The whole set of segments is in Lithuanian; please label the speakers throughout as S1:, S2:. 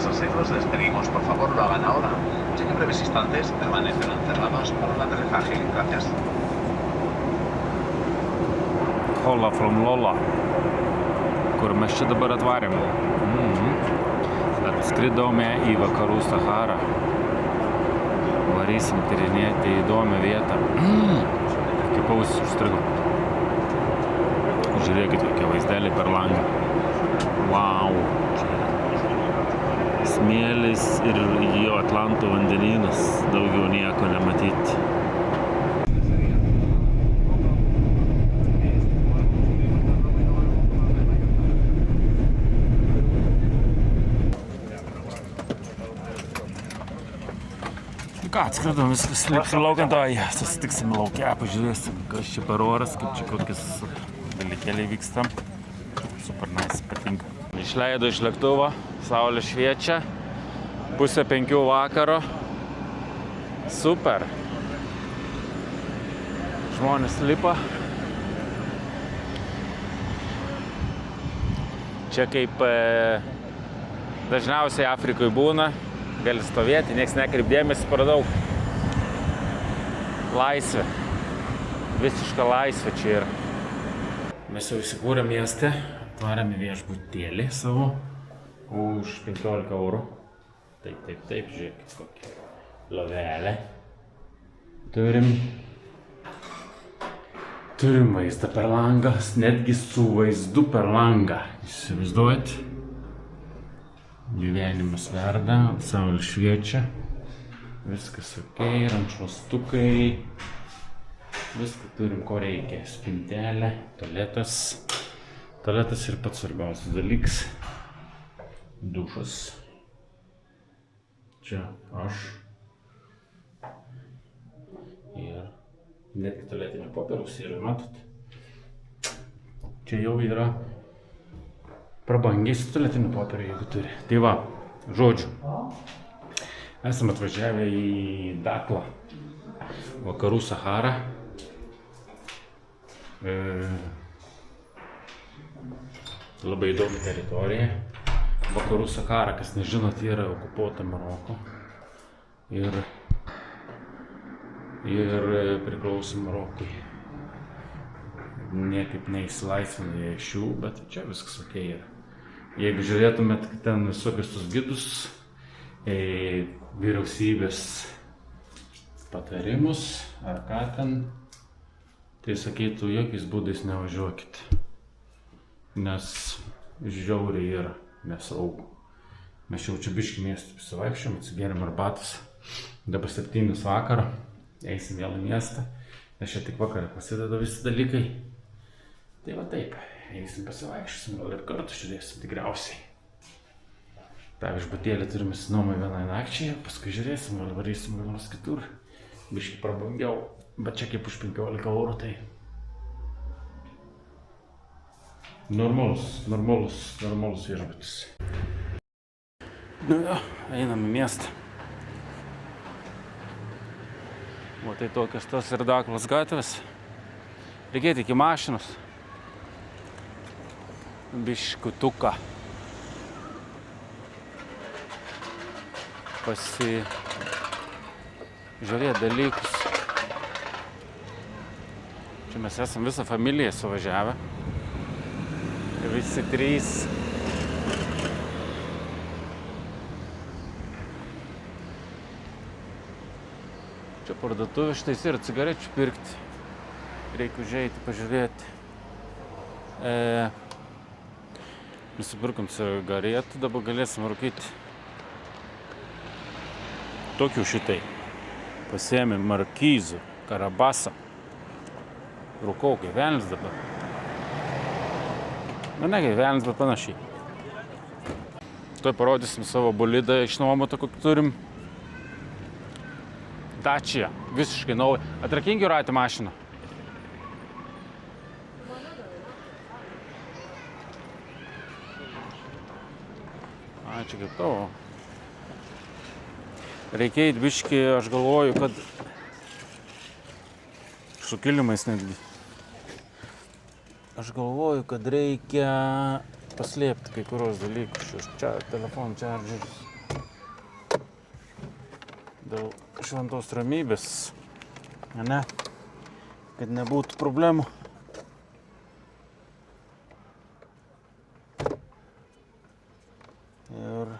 S1: pasajeros les pedimos por favor lo hagan ahora, ya que en breves instantes permanecerán cerrados para el aterrizaje. Gracias.
S2: Hola from Lola. Kur mes čia dabar atvarėm? Atskridome į vakarų Saharą. Varysim tyrinėti įdomią vietą. Kaip ausis užstrigo. Žiūrėkit, kokie vaizdeliai per langą. Wow. Smėlis ir jo Atlanto vandenynas. Daugiau nieko nematyti. Ką, atskridom, viskas lipsim laukiant, susitiksim laukia, pažiūrėsim, kas čia per oras, kaip čia kokius dalykėliai vyksta. Super nice, patinka. Išleido iš lėktuvo, saulė šviečia, 4:30 vakaro. Super. Žmonės lipa. Čia kaip dažniausiai Afrikoje būna. Gali stovėti, nieks nekreip dėmesį per daug. Laisvė. Visiška laisvė čia yra. Mes jau įsikūrėm mieste, atvarėm į viešbutėlį savo už 15 eurų. Taip, žiūrėkit kokią lovelę. Turim vaizdą per langą, netgi su vaizdu per langą. Įsivaizduojat? Gyvenimas verda, saulė šviečia, viskas ok, rankšluostukai, viską turim ko reikia, spintelė, tualetas ir pats svarbiausias dalykas, dušas, čia aš ir netgi tualetinio popieriaus yra, matot, čia jau yra prabangiai su tualetiniu popieriu, jeigu turi. Tai va, žodžiu. Esame atvažiavę į Daklą, vakarų Saharą. Labai įdomi teritorija. Vakarų Sahara, kas nežinot, yra okupuota Maroko. Ir priklauso Marokui. Niekaip neįsilaisvina jie iš jų, bet čia viskas ok yra. Jeigu žiūrėtumėt ten visokius tus gidus, vyriausybės patarimus ar ką ten, tai sakytų, jokiais būdais nevažiuokit, nes žiauriai yra nesaugu. Mes jau čia biškį miestą pasivaikščiom, atsigėrėm arbatos, dabar 7 vakaro, eisim vėl į miestą, nes čia tik vakarą prasideda visi dalykai. Tai va taip, eisim pasivaikščiosim, gal ir kartu žiūrėsim tikriausiai. Ta viešbutėlį turim įsinuomai vienai nakčiai, paskui žiūrėsim, gal varysim gal nors kitur. Biškį prabangiau, bet čia kaip už 15 eurų, tai normalus viešbutis. Nu jo, einam į miestą. O tai tokios tos ir Daklos gatvės. Reikėtų iki mašinos. Biškutuką. Pasižiūrėti dalykus. Čia mes esam visą familiją suvažiavę. Visi 3. Čia parduotuvė šitais yra cigarečių pirkti. Reikia užeiti, pažiūrėti. Nusipirkom cigaretų, dabar galėsim rūkyti. Tokių šitai. Pasiėmėm markizų, karabasą. Rūkau kaip velnis dabar. Nu ne kaip velnis, bet panašiai. Tuoj parodysim savo bolidą išnuomotą, kokį turim. Dacia, visiškai nauja. Atrakingi jūratį mašiną. Čia kaip tavo. Reikia eit biškį, aš galvoju, kad su kilimais netgi. Aš galvoju, kad reikia paslėpti kai kurios dalykus. Čia telefonų čardžeris. dėl šventos ramybės, ne, kad nebūtų problemų. Ir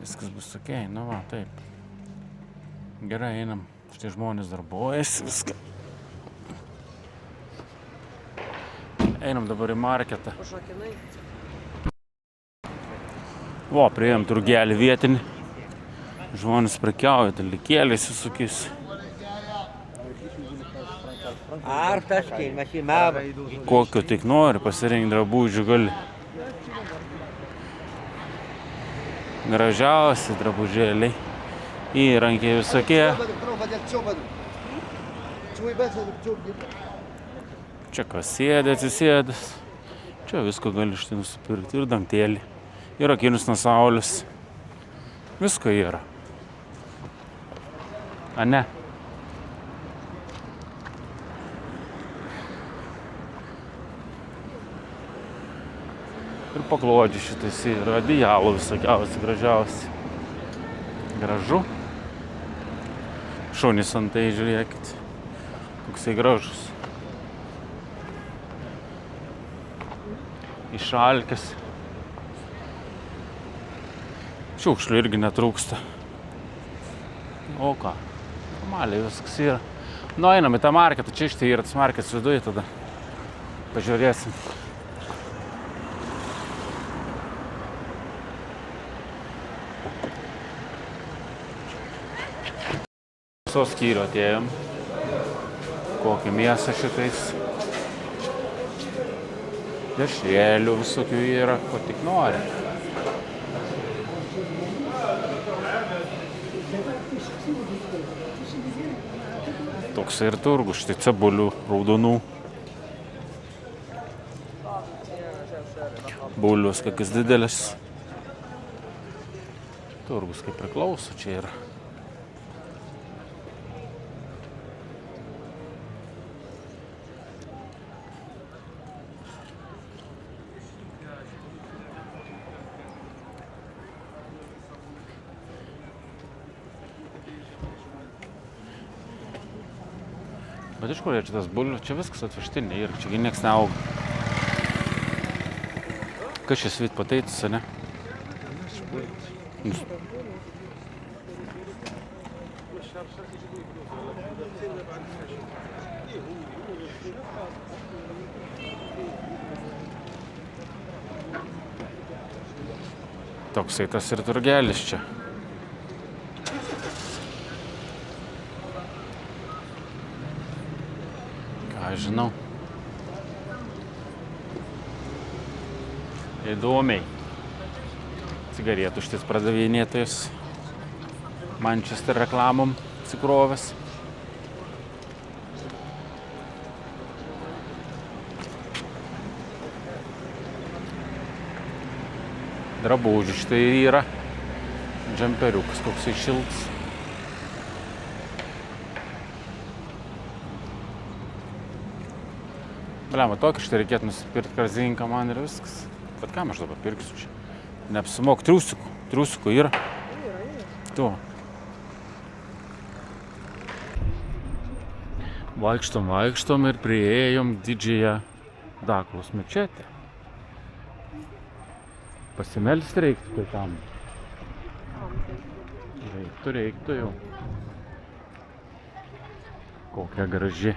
S2: viskas bus okei, nu va, taip. Gerai, einam, šitie žmonės darbuojasi, viską. Einam dabar į marketą. Va, priėjom turgelį vietinį. Žmonės prekiauja dalykėliais visokiais. Kokio tik nori, pasirinkti drabužių gali. Gražiausi drabužėliai. Įrankiai visokie. Čia kas sėdė, atsisėdęs. Čia visko gali štai nusipirkti. Ir dangtėlį. Ir akinius nuo saulės. Visko yra. A ne? Ir paklodžiai šitais yra. Adijalų visokiausi, gražiausi. Gražu. Šunys antai, žiūrėkit. Koksai gražus. Išalkęs. Šiukšlių irgi netrūksta. O ką? Normaliai viskas yra. Nu, einam į tą marketą. Čia štai yra tas marketas viduje tada. Pažiūrėsim. Visos skyrių atėjom. Kokį mėsą šitais. Dešrėlių visokių yra, ko tik nori. Toks ir turgus, štai cebulių raudonų. Bulvės kokias didelis. Turgus kaip priklauso, čia yra. Bet iš kur jie čia tas bulvių? Čia viskas atvežtinė ir čia nieks neauga. Kas čia sweet potatoes, ne? Toksai tas ir turgelis čia. Žinau. Įdomiai. Cigaretų šitais pradavinėtojas. Manchester reklamom atsikrovęs. Drabužių štai yra. Džemperiukas koksai šiltas. Bliama, tokį štai reikėtų nusipirkti korzinką man ir viskas. Bet kam aš dabar pirksiu čia? Neapsimok, triusikų yra. Tu. Vaikštom ir priėjom didžiąją Daklos mečetę. Pasimelsti reiktų tai tam. Reiktų jau. Kokia graži.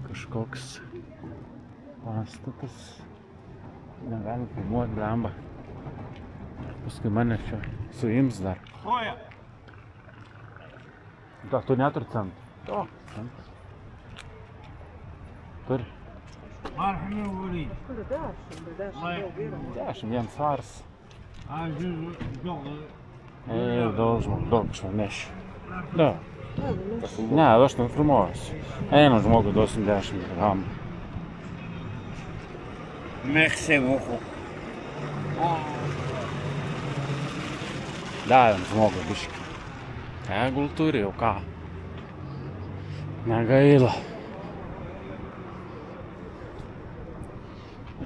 S2: Kažkoks pastatas. Negalim filmuoti, blemba. Paskui mane čia suims dar. Da, tu neturi centų. O, centas. Turi. 10, viens svaras. Daug aš nešiu. Da. Ne, aš nefilmuosiu. Einam žmogui duosim 10 gramų.
S3: Merci beaucoup.
S2: Davėm žmogui biškį. Tegul turi jau ką. Negaila.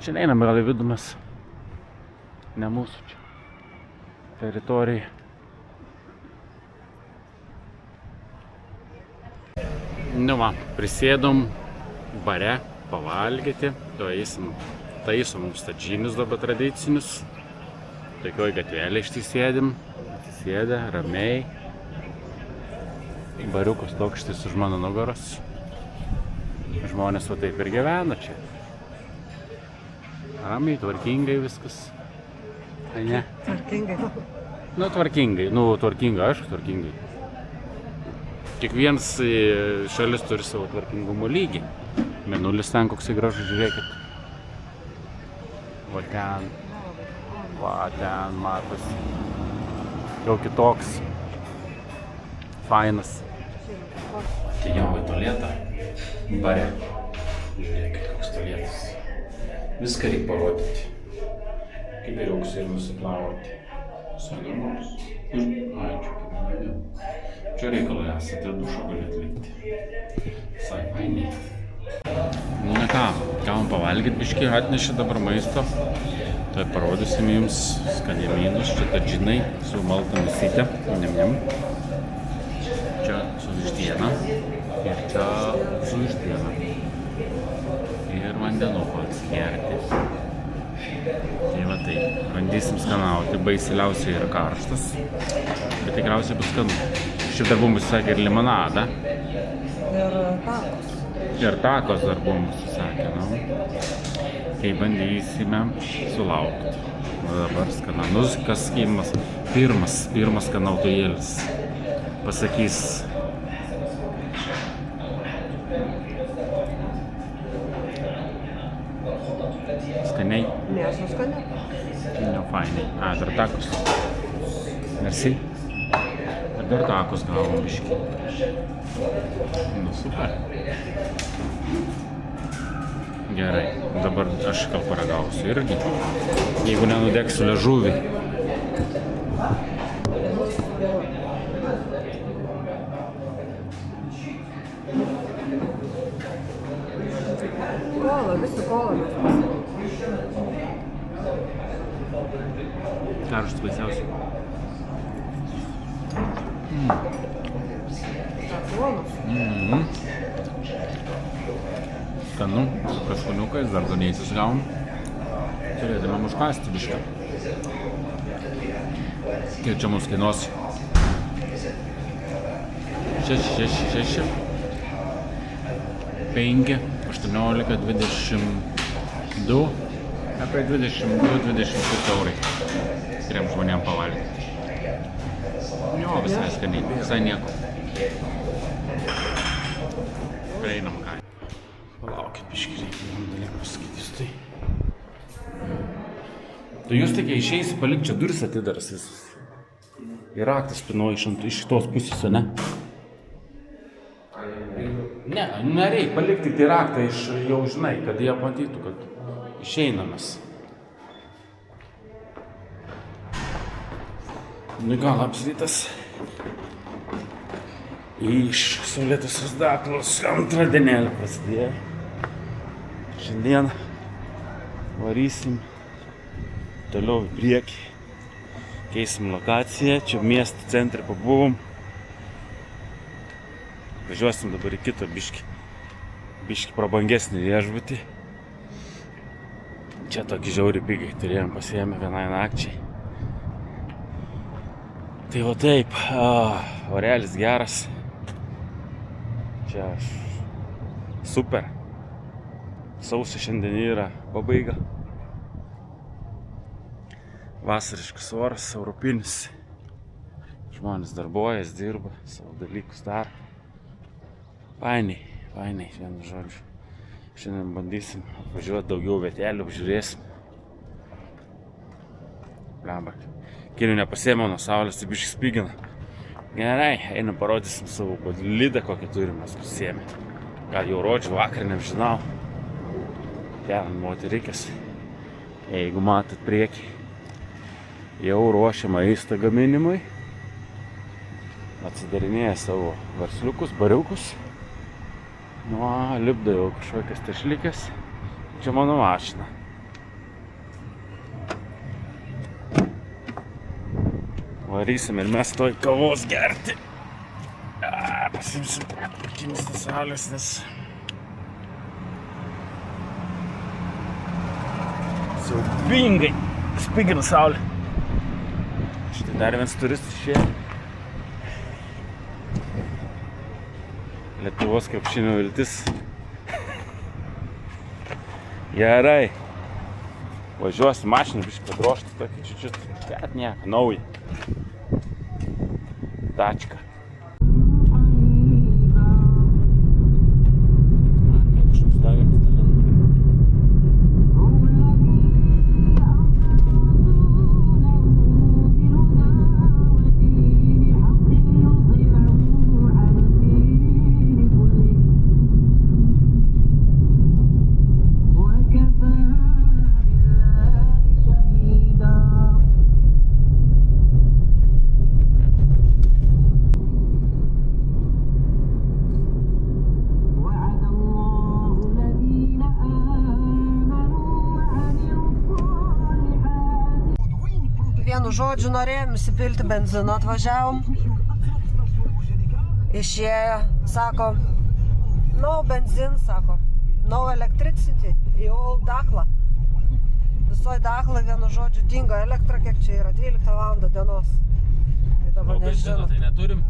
S2: Čia neinam gal į vidų mes. ne mūsų čia teritorija. Nu va, prisėdom bare pavalgyti, taisom mums tadžinius dabar tradicinius. Tokioj gatvelė ištisėdėm, atsisėdę, ramiai. Bariukas tokštis už mano nugaros. Žmonės va taip ir gyvena čia. Ramiai, tvarkingai viskas. Tai ne?
S4: Tvarkingai.
S2: Tvarkingai. Tvarkingai, aišku, tvarkingai. Kiekvienas šalis turi savo tvarkingumo lygį. Mėnulis ten koksai gražus, žiūrėkit. Va ten matosi. Jau kitoks. Fainas. Atėjau į tualetą. Bare. Žiūrėkit, koks tualetas. Viską reikia parodyti. Kaip ir auks ir nusiplauti. Visai normalus. Ačiū, kaip maniau. Čia reikalai esate, dušo gali atlikti. Visai fainiai. Na ką, gavom pavalgyti biškį, atnešė dabar maisto. Tai parodysim jums skanėlynus, čia tadžinai su malta mėsyte. Čia su vištiena ir čia su vištiena. Ir vandenuko atsigerti. Tai va tai, bandysim skanauti, baisiliausiai yra karštas, bet tikriausiai bus skanu. Šiaip dar buvom užsisakę ir limonadą.
S4: Ir takos.
S2: Ir takos dar buvom užsisakę, Kai bandysime sulaukti. Dabar skananus, kas pirmas skanautojėlis pasakys. Skaniai?
S4: Mėsų skaniai.
S2: Ne, fainai. Dar takos. Merci. Ir dar takos gavom biškį. Super. Gerai, dabar aš gal paragausiu irgi, jeigu nenudegsiu liežuvį.
S4: Kola, visi kola mes pasirinkom.
S2: Karštas baisiausiai.
S4: Sakonas.
S2: Skanu, su praškoniukais, dar donėsis gavom. Turėtume užkasti bišką. Kiek čia mums kainuos? 6, 5, 18, 22, apie 22-26 eurai. Skiriam žmonėm pavalgyti. Jo, visai skaniai, visai nieko. Prieinam kainą. Palaukit, biškį reikia man dalyką pasakytis tai. Tai jūs tik išeisi, palik čia duris atidaras visas. Ir raktas pinuoja iš šitos pusės, ne? Ne, nereik palikti tai raktą iš jau žinai, kad jie matytų, kad išeinamas. Nu gal, labas rytas. Iš Saulėtosios Daklos antradienėlį prasidėjo. Šiandien varysim toliau į priekį. Keisim lokaciją, čia miesto centre pabuvom. Važiuosim dabar į kitą biškį prabangesnį viešbutį. Čia tokį žiaurį pigiai turėjom pasiėmę vienai nakčiai. Tai va taip, orelis geras. Čia super. Sausio šiandien yra pabaiga. Vasariškas oras, europinis. Žmonės darbuojas, dirba, savo dalykus daro. Fainiai, vienu žodžiu. Šiandien bandysim apvažiuoti daugiau vietelių, apžiūrėsim. Blemba. Kelių nepasiėmiau nuo saulės, tai biškį spigina. Gerai, einam parodysim savo lidą, kokią turim mes pasiėmę. Gal jau rodžiu, vakar nežinau. Ten moterikės. Jeigu matot priekį, jau ruošia maistą gaminimui. Atsidarinėja savo versliukus, bariukus. Lipdo jau kažkokias tešlikės. Čia mano mašina. Varysim ir mes toj kavos gerti. Pasimsim akimis tas saulės, nes siaubingai spigina saulė. Štai dar vienas turistas išėjo. Lietuvos krepšinio viltis. Gerai. Važiuosi mašiną, biškį padrošti tokį čiučiut. Bet nieko, naują. Tačka.
S4: Vienu žodžiu norėjom įsipilti benzino, atvažiavom. Išėjo, sako, no benzin, sako, no electricity, į old Daklą. Visoj Daklą vienu žodžiu dingo elektra, kiek čia yra, 12 valandą dienos. Tai dabar nežinau.
S2: Tai neturim?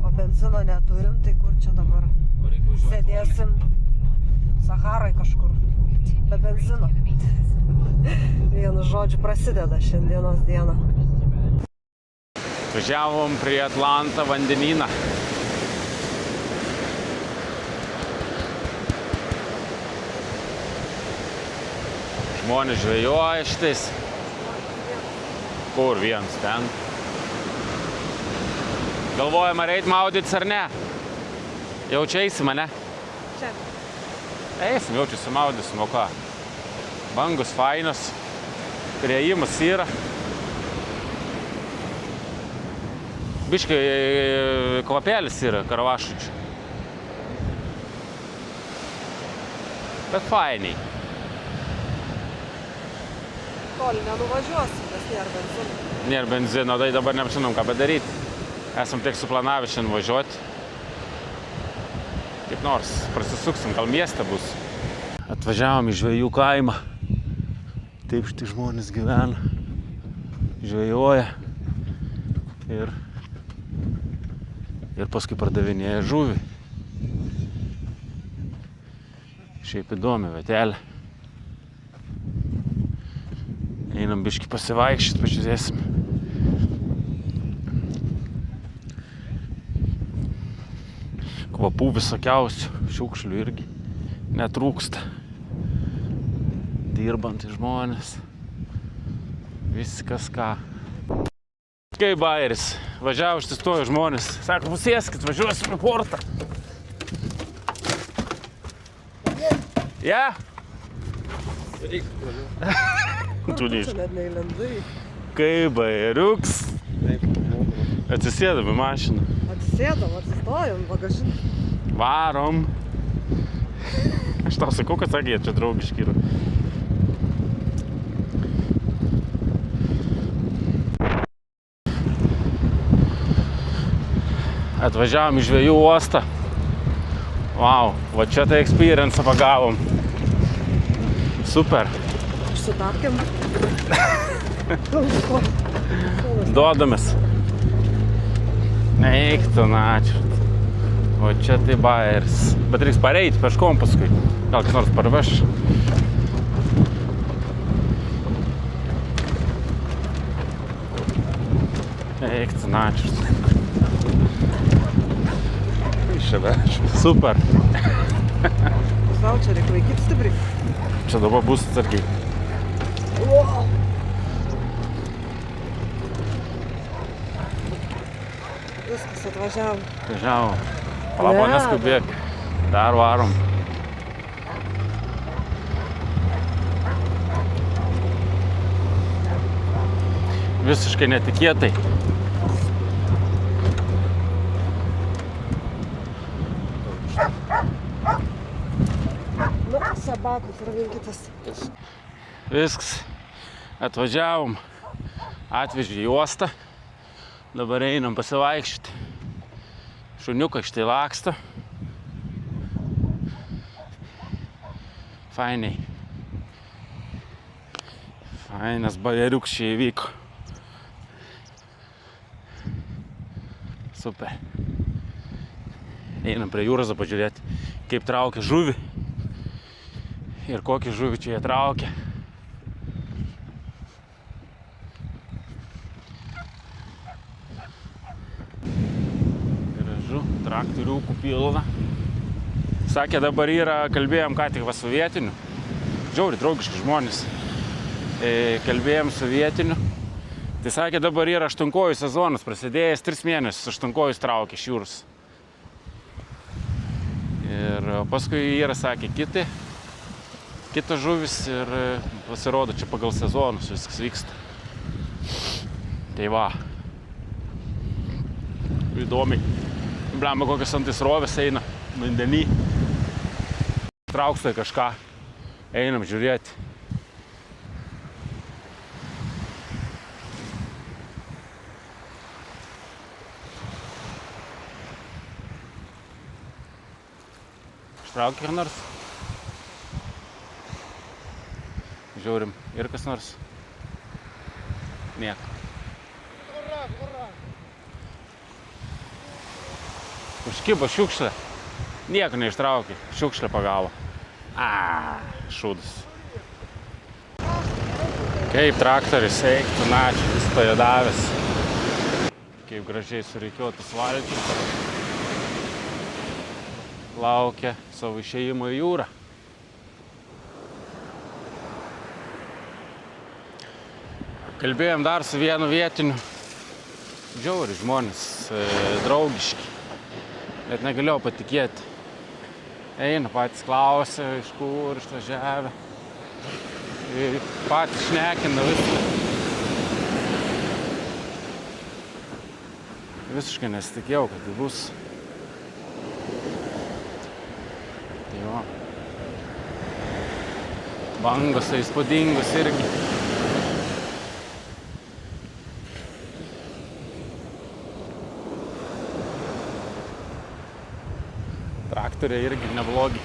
S4: O benzino neturim, tai kur čia dabar? Sėdėsim Saharai kažkur, be benzino. Vienu žodžiu prasideda šiandienos diena.
S2: Važiavom prie Atlantą vandenyną. Žmonės žvejoja šitais. Kur vienas ten? Galvojam, ar eit maudytis ar ne? Jau čia eisim, ne?
S4: Čia.
S2: Eisim, jau čia sumaudysim, o ką? Bangus fainos, priėjimas yra. Biškai kvapelis yra karavašų čia. Bet fainiai.
S4: Toli nenuvažiuosim, nes nėra benzino.
S2: Nėra benzino, tai dabar nežinom ką padaryti. Esam tiek suplanavę šiandien važiuoti. Kaip nors, prasisuksim, gal mieste bus. Atvažiavom į žvejų kaimą. Taip štai žmonės gyvena, žvejoja ir paskui pardavinėja žuvį. Šiaip įdomi vietelė. Einam biškį pasivaikščiot, pažiūrėsim. Kvapų visokiausių, šiukšlių irgi netrūksta. Dirbantys žmonės, viskas ką. Kaip bajeris, važiavo ištistojo žmonės, sako, pusėskit, važiuosim į portą. Ja? Tu neiš.
S4: Net neįlendai.
S2: Kaip bajeriuks. Atsisėdam į mašiną.
S4: Atsisėdam, atsistojom, bagažinę.
S2: Varom. Aš tau sakau, kad sakė, čia draugiški yra. Atvažiavom į žvejų uostą. Wow, va čia tai experience pagavom. Super.
S4: Užsitarkim.
S2: Duodamės. Eik tu, načiu. O čia tai bajeris. Bet reiks pareiti peškom paskui. Gal kas nors parveš. Eik tu, načiu. Super.
S4: Sau čia reikia laikyti stipriai.
S2: Čia dabar bus atsargiai.
S4: Viskas, atvažiavom.
S2: Važiavom. Palabo, neskubėk. Dar varom. Visiškai netikėtai.
S4: Sabakus ravinkitės.
S2: Viskas. Atvažiavom. Atvežė į uostą. Dabar einam pasivaikščioti. Šuniukai štai laksto. Fainiai. Fainas bajeriukščiai įvyko. Super. Einam prie jūros pažiūrėti, kaip traukia žuvį ir kokį žuvį čia jie traukia. Gražu, traktoriukų pilna. Sakė, dabar yra, kalbėjom ką tik su vietiniu. Žiauriai draugiški žmonės. Kalbėjom su vietiniu. Tai sakė, dabar yra aštunkojų sezonas, prasidėjęs 3 mėnesius aštunkojus traukia iš jūros. Ir paskui yra, sakė, kitos žuvis ir pasirodo čia pagal sezonus viskas vyksta. Tai va. Įdomiai. Blemba, kokios antisrovės eina vandenį. Trauksta kažką. Einam žiūrėti. Ištraukia ir nors. Žiūrim, ir kas nors. Nieko. Užkibo šiukšlę. Nieko neištraukė. Šiukšlę pagavo. Šūdas. Kaip traktorius eiktų, načiu, vis pajodavęs. Kaip gražiai surikiuotas valtis. Laukia savo išėjimo į jūrą. Kalbėjom dar su vienu vietiniu. Žiauriai žmonės, draugiški. Bet negalėjau patikėti. Eina, patys klausia, iš kur išvažiavę. Patys šnekina viską. Visiškai nesitikėjau, kad tai bus. Tai jo. Bangos tai įspūdingos irgi. Traktoriai irgi neblogi.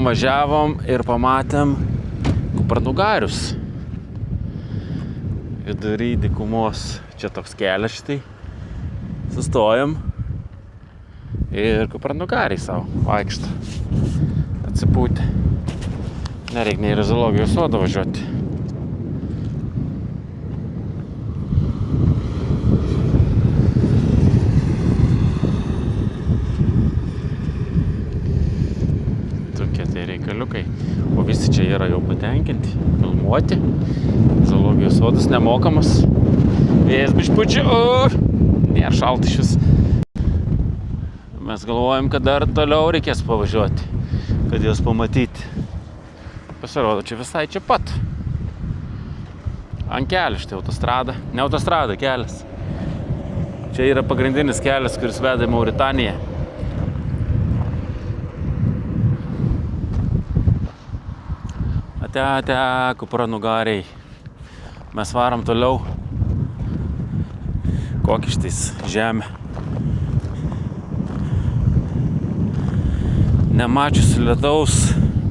S2: Važiavom ir pamatėm kupranugarius. Vidury dykumos. Čia toks kelias šitai. Sustojam. Ir kupranugariai savo vaikšto. Atsipūtė. Nereik nei į zoologijos sodą važiuoti. Reikaliukai, o visi čia yra jau patenkinti, filmuoti. Zoologijos sodas nemokamas. Vėjas bišpučia, nėra šalta šis. Mes galvojam, kad dar toliau reikės pavažiuoti, kad juos pamatyti. Pasirodo, čia visai čia pat. Ant kelio, štai autostrada. Ne autostrada, kelias. Čia yra pagrindinis kelias, kuris veda į Mauritaniją. Ate, kupranugariai. Mes varom toliau. Kokį štais žemė. Nemačiusi lietaus,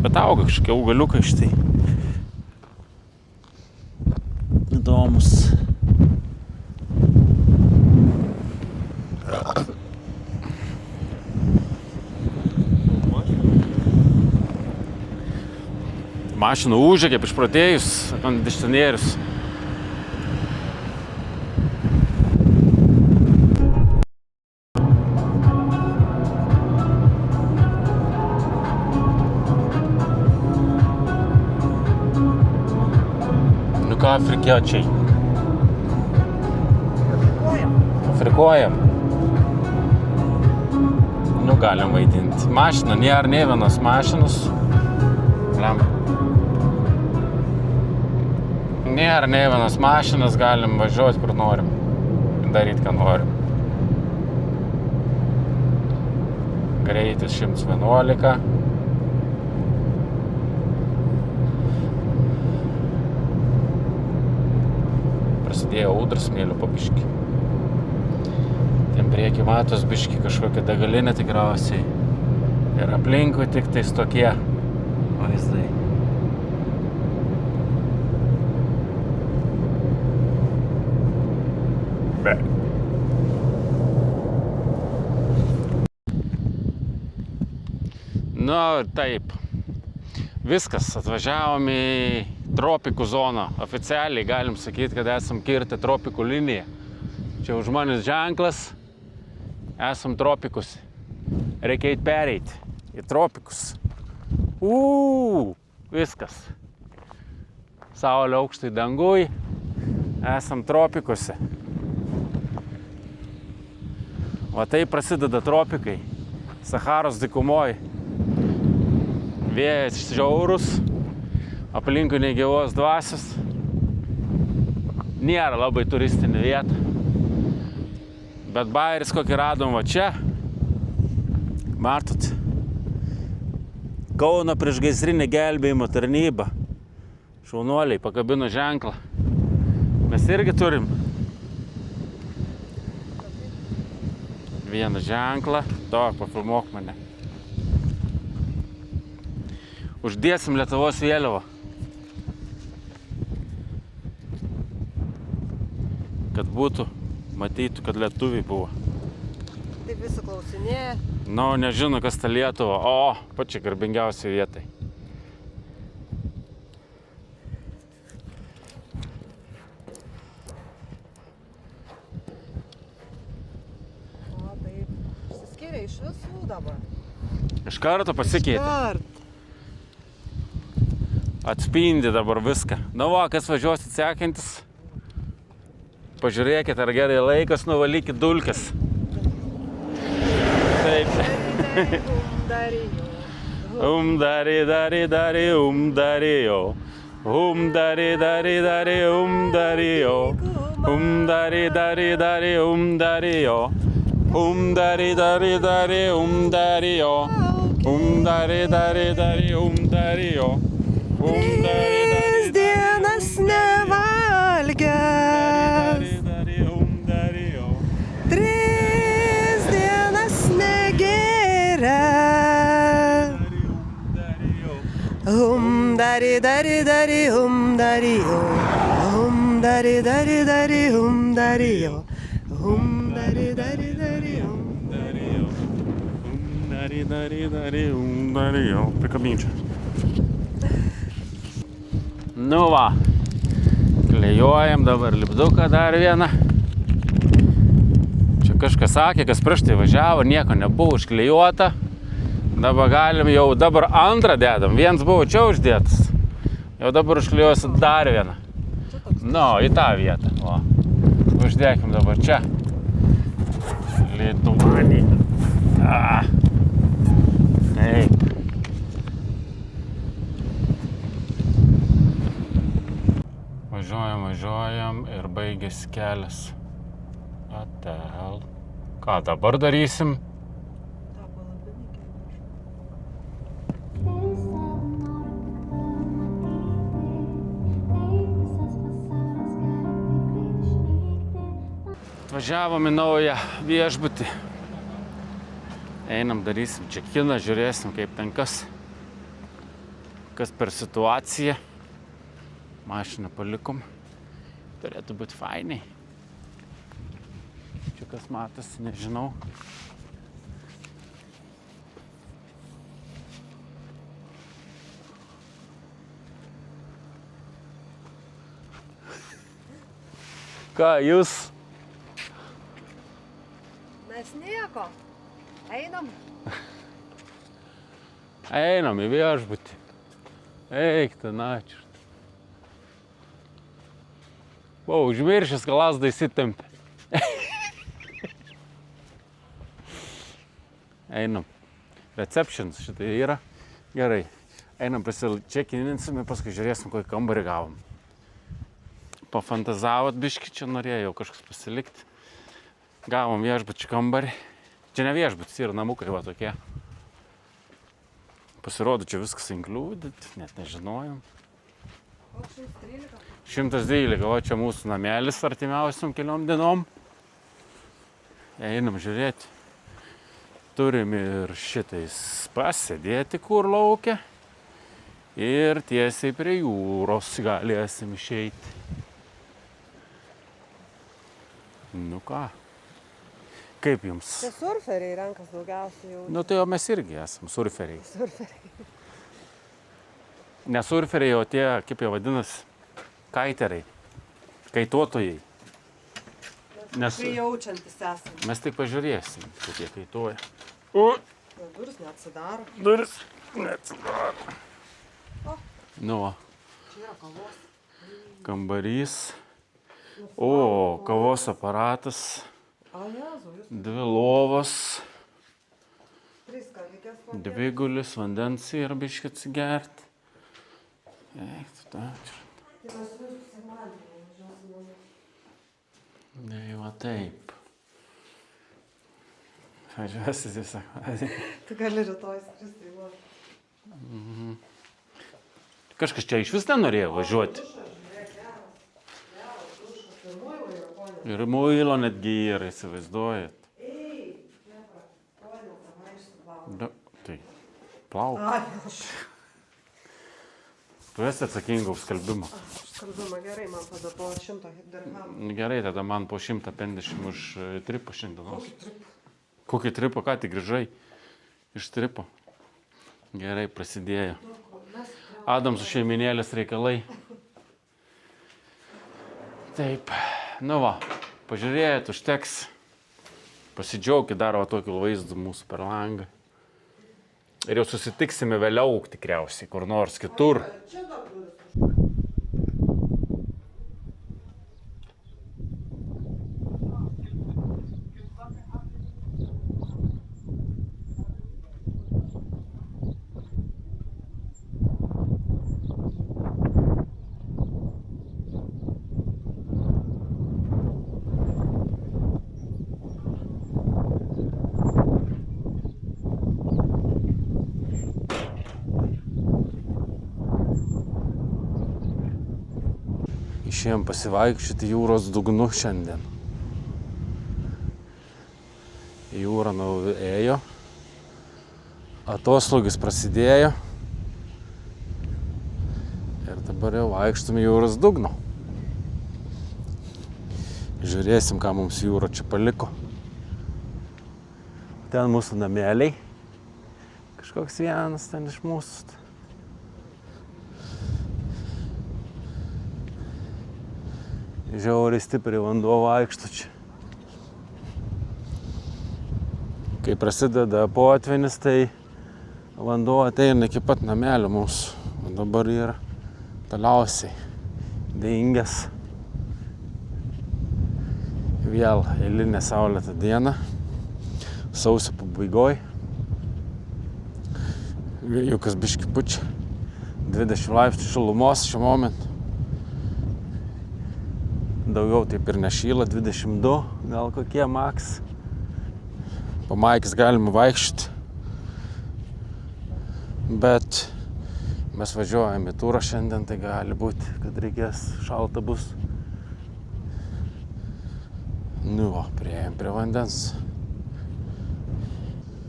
S2: bet auga kažkokie augaliukai štai. Įdomus. Mašina ūžia kaip išprotėjus, kondicionierius. Nu ką, afrikiečiai? Afrikuojam. Nu, galim vaidinti. Mašina, nėra nei vienos mašinos. Nėra nei vienos mašinos, galim važiuoti kur norim. Daryti, ką norim. Greitis 111. Prasidėjo audras, smėlio pabiškį. Ten prieki matos biškį kažkokia degalinė tikriausiai. Ir aplinkui tik tais tokie vaizdai. Nu ir taip. Viskas, atvažiavom į tropikų zoną. Oficialiai galim sakyti, kad esam kirtę tropikų liniją. Čia už manęs ženklas. Esam tropikus. Reikia eit pereiti į tropikus. Viskas. Saulė aukštai dangui. Esam tropikuose. Va tai prasideda tropikai. Saharos dykumoj. Vėjas žiaurus, aplinkui negyvos dvasios. Nėra labai turistinė vieta. Bet bajeris kokį radom va čia. Matot? Kauno priešgaisrinė gelbėjimo tarnyba. Šaunuoliai pakabino ženklą. Mes irgi turim vieną ženklą. Pafilmuok mane. Uždėsim Lietuvos vėliavą. Kad būtų, matytų, kad lietuviai buvo.
S4: Taip visi klausinėja.
S2: Nu, nežino, kas ta Lietuva. Pačia garbingiausia vietai.
S4: Taip. Išsiskiria iš visų dabar.
S2: Iš karto pasikeitė. Atspindi dabar viską. Nu va, kas važiuosit sekantis. Pažiūrėkit, ar gerai laikas, nuvalykit dulkes. Taip. Dari, dari, dari, darijo. Dari, dari, dari, darijo. Dari, dari, dari, darijo. Dari, dari, dari, darijo. Dari, dari, dari, darijo.
S4: 3 dienas nevalgęs. 3 dienas negėręs. Dari, dari, dari, darijo. Dari, dari, dari, darijo. Dari, dari, dari,
S2: darijo. Prikabinčiau. Nu va, klejuojam dabar lipduką dar vieną. Čia kažkas sakė, kas prieš tai važiavo, nieko nebuvo užklejuota. Dabar galim jau, dabar antrą dedam, vienas buvo čia uždėtas. Jau dabar užklejuosi dar vieną. Nu, į tą vietą. O, uždėkim dabar čia. Lietuvanį. Taip. Važiuojam ir baigėsi kelias. Atel. Ką dabar darysim? Atvažiavom į naują viešbutį. Einam, darysim čekiną, žiūrėsim, kaip ten kas per situaciją. Mašiną palikom. Turėtų būti fainiai. Čia kas matosi, nežinau. Ką, jūs?
S4: Mes nieko. Einam.
S2: Einam į viešbutį. Eik, ten ačiū. Užmiršęs, kad lasda įsitempė. Einam. Receptions šitai yra. Gerai. Einam pasičekininsim ir paskui žiūrėsim, kokį kambarį gavom. Pafantazavot biškį, čia norėjau kažkas pasilikti. Gavom viešbučių kambarį. Čia ne viešbutis, yra namukai va tokie. Pasirodo, čia viskas included, net nežinojom. 112, o čia mūsų namelis artimiausiam keliom dienom. Einam žiūrėti. Turim ir šitais pasėdėti kur laukia. Ir tiesiai prie jūros galėsim išeiti. Nu ką, kaip jums?
S4: Čia surferiai renkas daugiausiai jau.
S2: Nu tai jau mes irgi esam surferiai.
S4: Surferiai.
S2: Ne surferiai, o tie, kaip jie vadinasi, kaiteriai, kaituotojai. Nes
S4: Prijaučiantis esame.
S2: mes tik pažiūrėsim, kokie kaituoja.
S4: Duris neatsidaro.
S2: Duris neatsidaro. Nu, va.
S4: Čia yra kavos.
S2: Kambarys. O, kavos aparatas.
S4: A, Jezu, jūs
S2: 2 lovos.
S4: 3 kalikės.
S2: 2 gulis, vandens ir biškį atsigerti. Eik, tu tą čia.
S4: Tai mes visų sekmadienį važiuosim.
S2: Ne, va taip. Važiuosi sekmadienį.
S4: Tu gali rytoj skristi į Londą.
S2: Kažkas čia iš vis nenorėjo važiuoti. Ir muilo netgi yra, įsivaizduojat. Da, tai, plauk. Tu esi atsakinga už skalbimą.
S4: Skalbimą gerai, man tada po 100 dirhamų.
S2: Gerai, tada man po 150 už tripą šiandienos. Kokį tripą, ką tik grįžai iš tripo? Gerai, prasidėjo. Adamsų šeiminėlės reikalai. Taip, nu va, pažiūrėjot, užteks. Pasidžiaukit dar va tokiu vaizdu mūsų per langą. Ir jau susitiksime vėliau tikriausiai, kur nors kitur.
S4: Čia dar duris.
S2: Išėjom pasivaikščioti jūros dugnu šiandien. Jūra nuėjo. Atoslūgis prasidėjo. Ir dabar jau vaikštum jūros dugnu. Žiūrėsim, ką mums jūra čia paliko. Ten mūsų nameliai. Kažkoks vienas ten iš mūsų. Žiauriai stipriai vanduo vaikšto čia. Kai prasideda potvynis, tai vanduo ateina iki pat namelio mūsų. O dabar yra toliausiai dingęs. Vėl eilinė saulėta diena. Sausio pabaigoj. Vėjukas biškį pučia. 20 laipsnių šilumos šiuo momentu. Daugiau taip ir nešyla, 22, gal kokie maks. Pamaikis galima vaikščioti. Bet mes važiuojame į turą šiandien, tai gali būti, kad reikės, šalta bus. Nu va, priėjom prie vandens.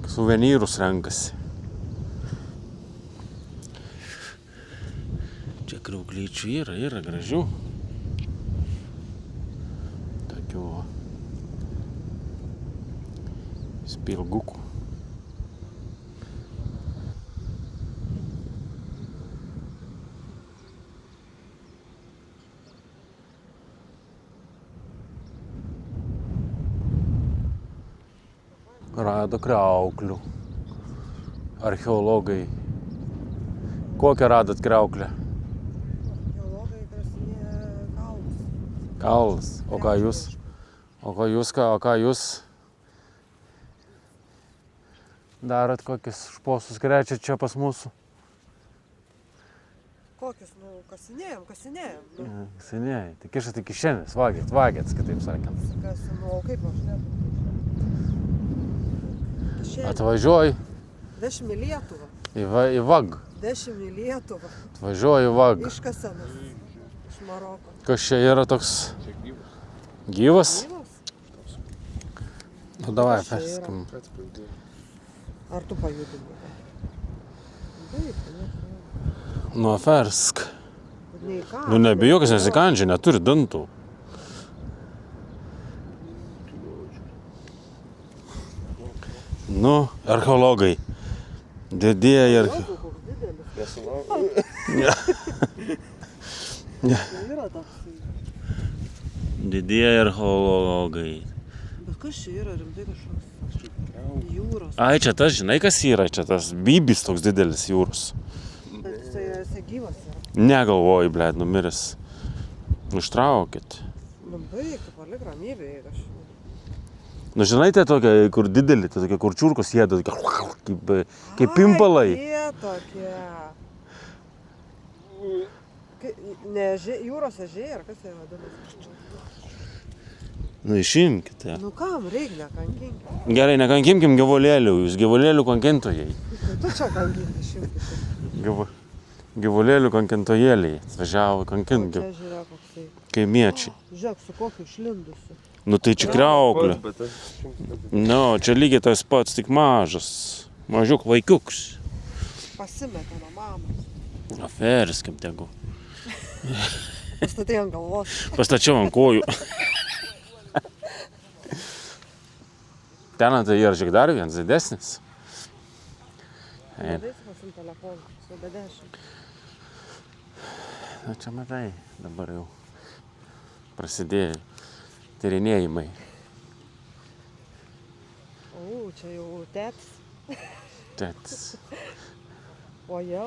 S2: Suvenyrus renkasi. Čia kriauklyčių yra gražių. Spilgukų. Rado kriauklių. Archeologai. Kokią radot kriauklę?
S4: Archeologai kasinėja kaulus.
S2: Kaulas. O ką jūs? darot kokius šposus grečiat čia pas mūsų?
S4: Kokius, kasinėjom.
S2: Seniai, tai kišat į kišenės, vagėt, kitaip sakant.
S4: Kasinu, o kaip aš ne?
S2: Atvažiuoji
S4: Dešim į Lietuvą.
S2: į vag.
S4: 10 į Lietuvą.
S2: Atvažiuoji į vag.
S4: Iškasenas iš Maroko.
S2: Kas čia yra toks gyvas? Nu, davai, perskim.
S4: Ar tu pajudini? Taip,
S2: Nu, fersk.
S4: nei ką.
S2: Nu, nebijok, jis nesikandžia, neturi dantų. Nu, archeologai. Didieji
S4: Yra toksai.
S2: Didieji archeologai.
S4: Bet kas čia yra rimtai kažkoks? Jūros.
S2: Ai, čia tas, žinai, kas yra, čia tas bybis toks didelis jūros.
S4: Bet jisai gyvas yra.
S2: Negalvoju, blėd, numiris. Ištraukit.
S4: Nu, baig, tu palik ramybėje kažkaip.
S2: Nu, žinai, tai tokia, kur didelį, tai tokia, kur čiurkos jėda, kaip pimpalai.
S4: Ai, jie tokie. Jūros ežiai, ar kas jie vadinasi?
S2: Nu, išimkite.
S4: Nu kam, reikia nekankinti.
S2: Gerai, nekankimkim gyvulėlių, jūs gyvulėlių kankintojai.
S4: Tu čia kankinti šimtai.
S2: Gyvulėlių kankintojėliai. Atvažiavo kankinti.
S4: Čia žiūrėk koksai.
S2: Kaimiečiai.
S4: Žiūrėk, su kokiu išlindusiu.
S2: Nu, tai čia kriauklė. Nu, čia lygiai tas pats, tik mažas. Mažiuk vaikiuks.
S4: Pasimetė nuo mamos.
S2: Aferiskim tegu.
S4: Pastatė ant galvos.
S2: Pastačiau ant kojų. Ten tai yra žiūrėk dar vienas didesnis.
S4: Padarysi pasim telefoną, su be 10.
S2: Na čia matai, dabar jau prasidėjo tyrinėjimai.
S4: O, čia jau tėtis.
S2: Tėtis.
S4: O jo,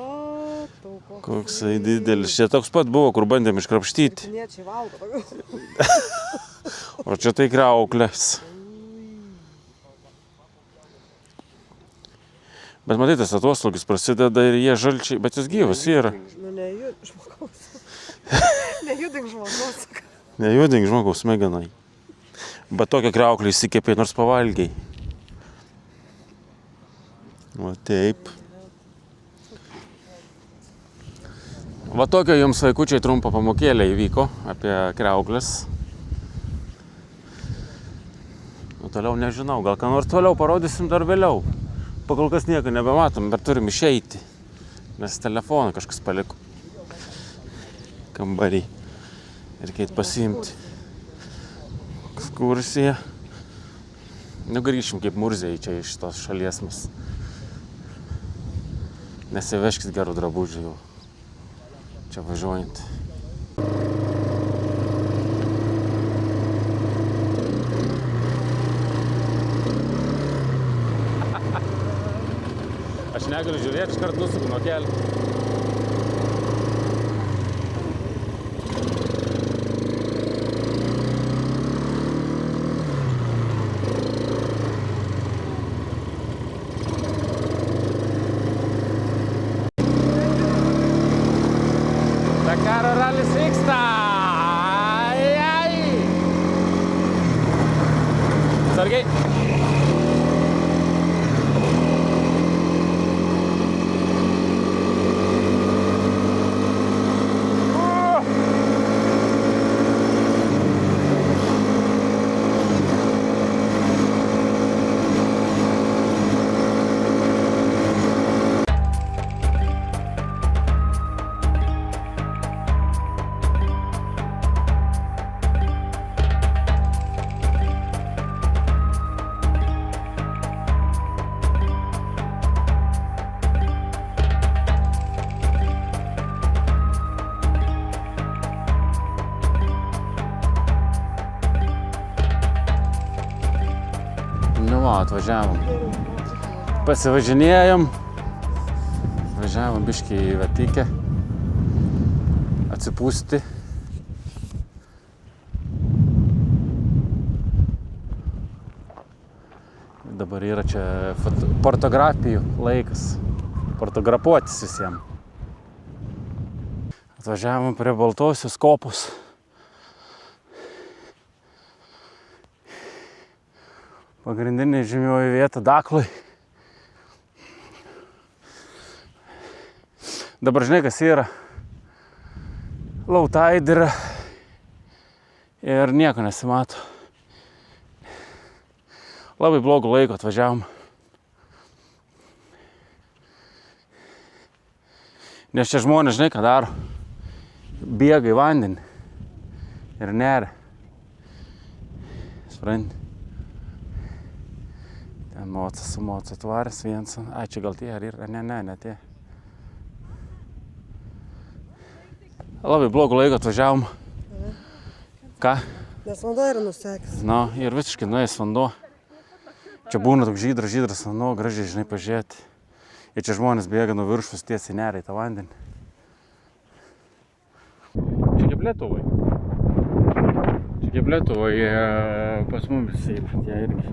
S4: tu
S2: Koksai didelis. Čia toks pat buvo, kur bandėm iškrapštyti.
S4: Kiniečiai valgo.
S2: O čia tai kriauklės. Bet matai, tas atoslūgis prasideda ir jie žalčiai, bet jis gyvas yra.
S4: Nu, nejudink žmogaus. Nejudink žmogaus.
S2: Nejudink žmogaus smegenai. Bet tokią kriauklę įsikėpė, nors pavalgiai. Va taip. Va tokia jums vaikučiai trumpa pamokėlė įvyko apie kriauklės. Nu, toliau nežinau, gal ką nors toliau parodysim dar vėliau. Pakol kas nieko nebematom, bet turim išeiti. Nes telefoną kažkas paliko. Kambarį. Reikia eit pasiimti. Ekskursija. Nu, grįšim kaip murziai čia iš tos šalies mes. Nesiveškit gerų drabužių jau. Čia važiuojant. Aš negaliu žiūrėti, iškart nusuku nuo kelio. Dakaro ralis vyksta! Ai! Sargiai! Atvažiavom. Pasivažinėjom. Važiavom biškį į Vatikę. Atsipūsti. Dabar yra čia fotografijų laikas. Fotografuotis visiems. Atvažiavome prie Baltosios kopos. Pagrindinė žymioji vieta Daklai. Dabar žinai, kas yra. Lautaid yra. Ir nieko nesimato. Labai blogų laiko atvažiavom. Nes čia žmonės, žinai, ką daro. Bėga į vandenį. Ir neria. Supranti. Ten mocas su moca tvarės viens. Ai, čia gal tie ar yra? Ne tie. Labai blogų laiko atvažiavom. Ką?
S4: Nes vanduo yra nusekęs.
S2: Nu, ir visiškai nuėjęs vanduo. Čia būna toks žydras vanduo, gražiai, žinai, pažiūrėti. Ir čia žmonės bėga nuo viršus tiesiai neria į tą vandenį. Čia kaip Lietuvai. Čia kaip Lietuvai pas mumis yra tie irgi.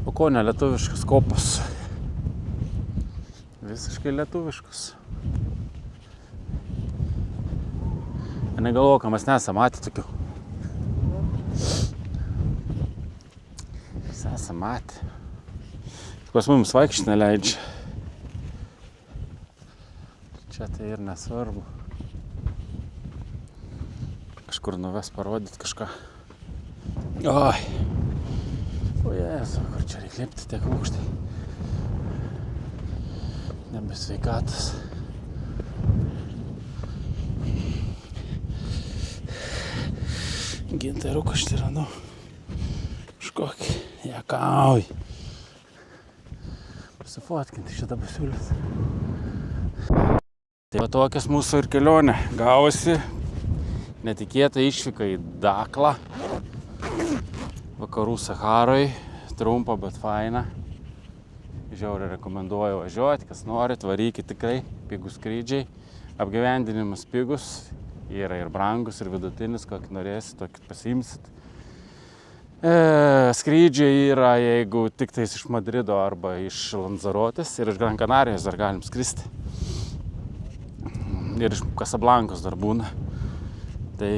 S2: O ko ne lietuviškas kopas? Visiškai lietuviškas. Negalvoju, ką mes nesam matę tokių. Mes esam matę. Pas mums vaikščioti neleidžia. Čia tai ir nesvarbu. Kažkur nuves parodyti kažką. Oi. O Jėzu, kur čia reikia lipti tiek aukštai. Nebesveikatas. Gintaruką štai randu. Kažkokį. Jakauj. Pasifotkinti šitą pasiūlės. Tai va tokias mūsų ir kelionė. Gavosi netikėta išvyka į Daklą. Vakarų Saharoj. Trumpa, bet faina. Žiauriai rekomenduoju važiuoti. Kas norit, varykit tikrai. Pigūs skrydžiai. Apgyvendinimas pigus. Yra ir brangus, ir vidutinis, kokį norėsit, tokį pasiimsit. Skrydžiai yra, jeigu tik tais iš Madrido arba iš Lanzarotės ir iš Gran Canarijos dar galim skristi. Ir iš Kasablankos dar būna. Tai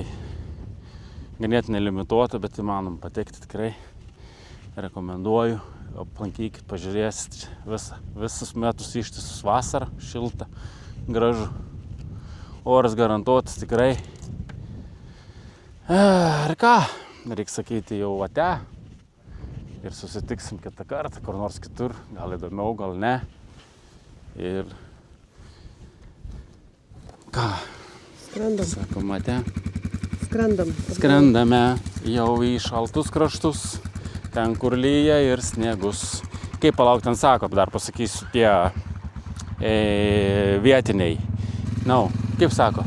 S2: ganėtinai limituota, bet įmanom patekti tikrai. Rekomenduoju, aplankykit, pažiūrėsit visus metus ištisus vasarą, šilta, gražu. Oras garantuotas tikrai. Ir ką? Reikia sakyti jau ate. Ir susitiksim kitą kartą, kur nors kitur. Gal įdomiau, gal ne. Ir ką?
S4: Skrendam.
S2: Sakom ate.
S4: Skrendame
S2: jau į šaltus kraštus. Ten, kur lyja ir sniegus. Kaip palauk ten sako, dar pasakysiu tie vietiniai. Kaip sako?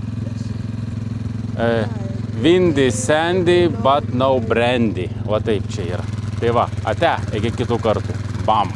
S2: Windy, sandy, but no brandy. Va taip čia yra. Tai va, ate, iki kitų kartų. Bam.